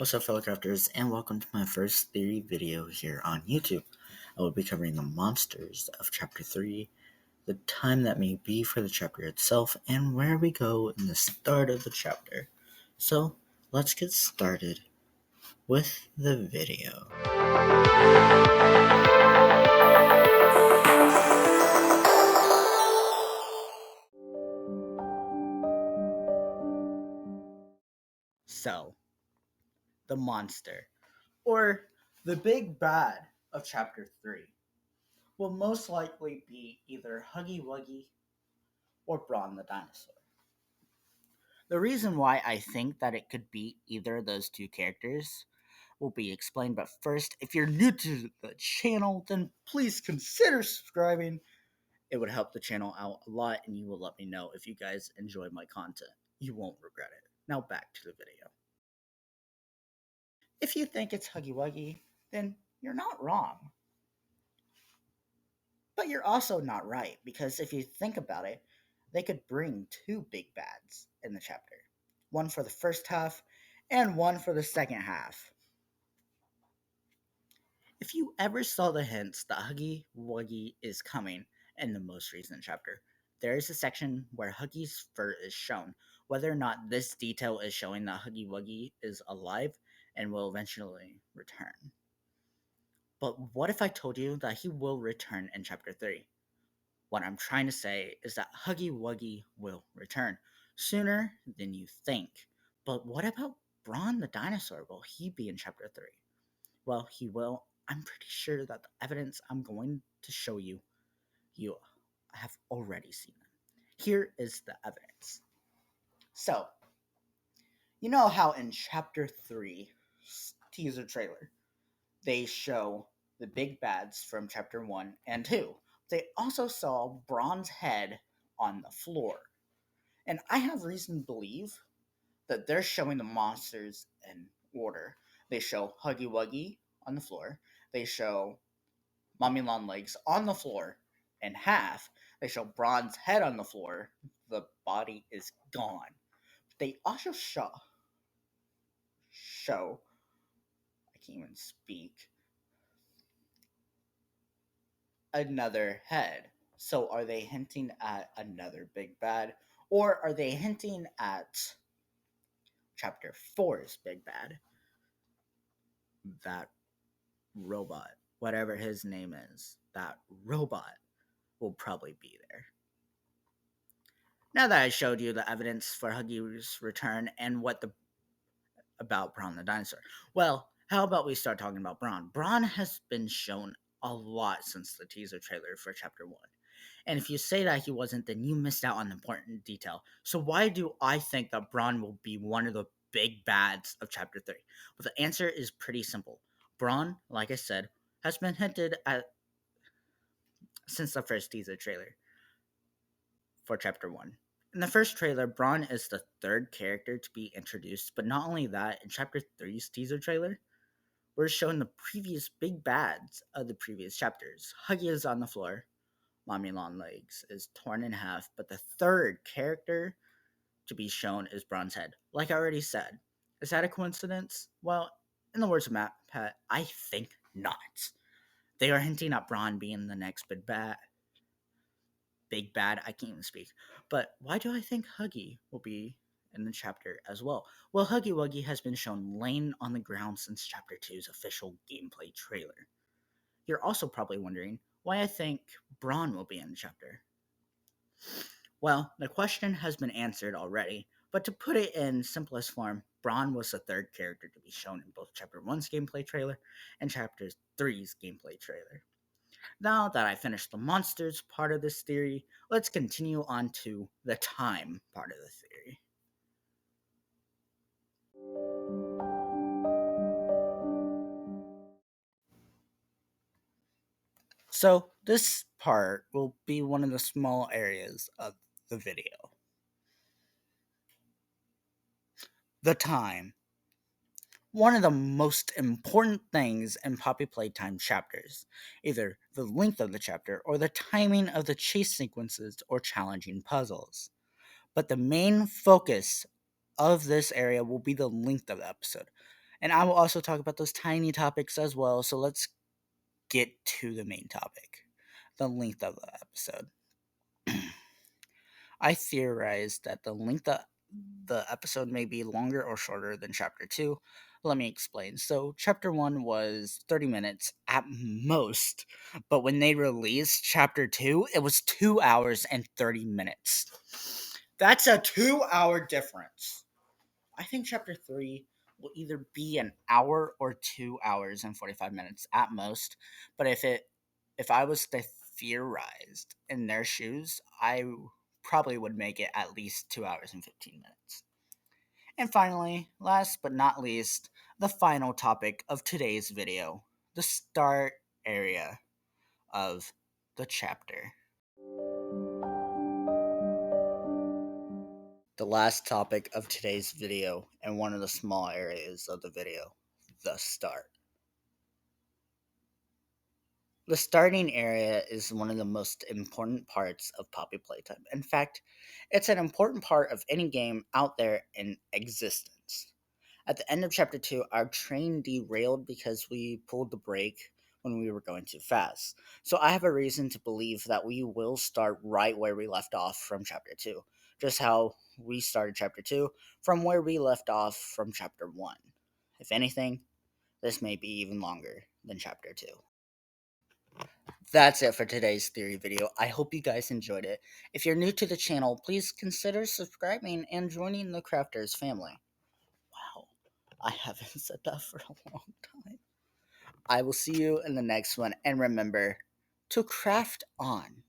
What's up, fellow crafters, and welcome to my first theory video here on YouTube. I will be covering the monsters of Chapter 3, the time that may be for the chapter itself, and where we go in the start of the chapter. So, let's get started with the video. So, the monster, or the big bad of Chapter 3, will most likely be either Huggy Wuggy or Brawn the dinosaur. The reason why I think that it could be either of those two characters will be explained, but first, if you're new to the channel, then please consider subscribing. It would help the channel out a lot, and you will let me know if you guys enjoy my content. You won't regret it. Now back to the video. If you think it's Huggy Wuggy, then you're not wrong. But you're also not right, because if you think about it, they could bring two big bads in the chapter. One for the first half, and one for the second half. If you ever saw the hints that Huggy Wuggy is coming in the most recent chapter, there is a section where Huggy's fur is shown. Whether or not this detail is showing that Huggy Wuggy is alive and will eventually return. But what if I told you that he will return in Chapter 3? What I'm trying to say is that Huggy Wuggy will return sooner than you think. But what about Brawn the dinosaur? Will he be in Chapter 3? Well, he will. I'm pretty sure that the evidence I'm going to show you, you have already seen them. Here is the evidence. So, you know how in Chapter 3 teaser trailer, they show the big bads from Chapter 1 and 2. They also saw Brawn's head on the floor. And I have reason to believe that they're showing the monsters in order. They show Huggy Wuggy on the floor. They show Mommy Long Legs on the floor in half. They show Brawn's head on the floor. The body is gone. They also show I can't even speak, another head. So are they hinting at another big bad? Or are they hinting at Chapter 4's big bad? That robot, whatever his name is, that robot will probably be there. Now that I showed you the evidence for Huggy's return and about Brawn the dinosaur, well, how about we start talking about Brawn? Brawn has been shown a lot since the teaser trailer for Chapter 1. And if you say that he wasn't, then you missed out on an important detail. So why do I think that Brawn will be one of the big bads of Chapter 3? Well, the answer is pretty simple. Brawn, like I said, has been hinted at since the first teaser trailer for Chapter 1. In the first trailer, Brawn is the third character to be introduced, but not only that, in Chapter 3's teaser trailer, we're shown the previous big bads of the previous chapters. Huggy is on the floor, Mommy Long Legs is torn in half, but the third character to be shown is Brawn's head. Like I already said, is that a coincidence? Well, in the words of Matt Pat, I think not. They are hinting at Brawn being the next big bad. I can't even speak. But why do I think Huggy will be in the chapter as well? Well, Huggy Wuggy has been shown laying on the ground since Chapter 2's official gameplay trailer. You're also probably wondering why I think Brawn will be in the chapter. Well, the question has been answered already, but to put it in simplest form, Brawn was the third character to be shown in both Chapter 1's gameplay trailer and Chapter 3's gameplay trailer. Now that I finished the monsters part of this theory, let's continue on to the time part of the theory. So this part will be one of the small areas of the video. The time. One of the most important things in Poppy Playtime chapters, either the length of the chapter or the timing of the chase sequences or challenging puzzles. But the main focus of this area will be the length of the episode. And I will also talk about those tiny topics as well. So let's get to the main topic, the length of the episode. I theorized that the length of the episode may be longer or shorter than chapter 2. Let me explain. So, chapter 1 was 30 minutes at most, but when they released chapter 2, it was 2 hours and 30 minutes. That's a 2-hour difference. I think chapter 3 will either be an hour or 2 hours and 45 minutes at most, but if I was to theorize in their shoes, I probably would make it at least 2 hours and 15 minutes. And finally, last but not least, the final topic of today's video, the start area of the chapter. The last topic of today's video and one of the small areas of the video, the start. The starting area is one of the most important parts of Poppy Playtime. In fact, it's an important part of any game out there in existence. At the end of chapter 2, our train derailed because we pulled the brake when we were going too fast. So I have a reason to believe that we will start right where we left off from chapter 2, just how we started chapter 2 from where we left off from chapter 1. If anything, this may be even longer than chapter 2. That's it for today's theory video. I hope you guys enjoyed it. If you're new to the channel, please consider subscribing and joining the Crafters family. Wow, I haven't said that for a long time. I will see you in the next one, and remember to craft on.